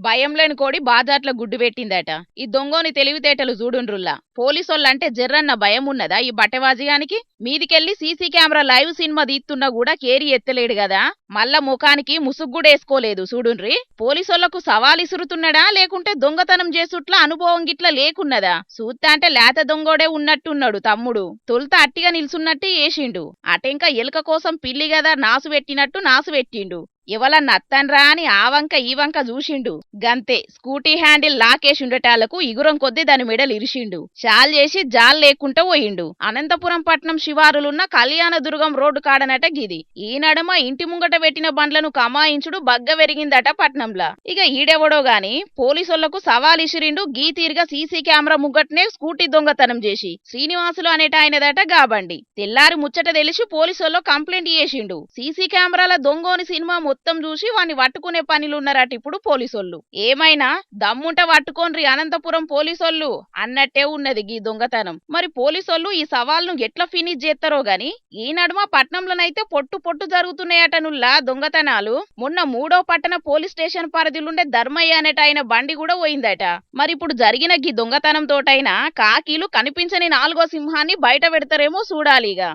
భయం లేని కోడి బాజాట్ల గుడ్డు పెట్టిందట. ఈ దొంగోని తెలివితేటలు చూడుండ్రుల్లా. పోలీసోళ్ళంటే జర్రన్న భయం ఉన్నదా ఈ బట్టెవాజిగానికి? మీదికెళ్లి సీసీ కెమెరా లైవ్ సినిమా తీస్తున్నా కూడా కేరి ఎత్తలేడు కదా. మళ్ళా ముఖానికి ముసుగ్గుడేసుకోలేదు చూడుండ్రి. పోలీసోళ్లకు సవాల్ ఇసురుతున్నాడా లేకుంటే దొంగతనం చేసుట్లా అనుభవం గిట్లా లేకున్నదా? చూత్తా అంటే లేత దొంగోడే ఉన్నట్టున్నాడు తమ్ముడు. తొలుత అట్టిగా నిల్సున్నట్టు చేసిండు. అటెంక ఎలుక కోసం పిల్లి కదా నాసు పెట్టినట్టు నాసు పెట్టిండు. ఎవలన్నా అత్తన్రా అని ఆ వంక ఈ వంక చూసిండు. గంతే స్కూటీ హ్యాండిల్ లాకేసిండేటాళ్లకు ఇగురం కొద్దీ దాని మెడలు ఇరిసిండు. చాల్ చేసి జాల్ లేకుంటా పోయిండు. అనంతపురం పట్నం శివారులున్న కళ్యాణదుర్గం రోడ్డు కాడనట గిది. ఈ నడుమ ఇంటి ముంగట పెట్టిన బండ్లను కమాయించుడు బగ్గ వెరిగిందట పట్నంలా. ఇక ఈడెవడో గాని పోలీసులకు సవాల్ ఇసిరిండు. గీ తీరుగా సీసీ కెమెరా ముగ్గట్నే స్కూటీ దొంగతనం చేసి శ్రీనివాసులు అనేటాయనదట గాబండి. తెల్లారి ముచ్చట తెలిసి పోలీసుల్లో కంప్లైంట్ చేసిండు. సీసీ కెమెరాల దొంగోని సినిమా మొత్తం చూసి వాణ్ణి పట్టుకునే పనిలున్నారట ఇప్పుడు పోలీసోళ్ళు. ఏమైనా దమ్ముంట పట్టుకోన్రి అనంతపురం పోలీసోళ్ళు అన్నట్టే ఉన్నది గీ దొంగతనం. మరి పోలీసోళ్ళు ఈ సవాల్ను ఎట్లా ఫినిష్ చేస్తారో గాని ఈ నడుమ పట్నంలోనైతే పొట్టు పొట్టు జరుగుతున్నాయటనుల్లా దొంగతనాలు. మొన్న 3వ పట్టణ పోలీస్ స్టేషన్ పరిధిలుండే ధర్మయ్య అనేట ఆయన బండి కూడా పోయిందట. మరి ఇప్పుడు జరిగిన గీ దొంగతనం తోటైనా కాకీలు కనిపించని 4వ సింహాన్ని బయట పెడతారేమో చూడాలిగా.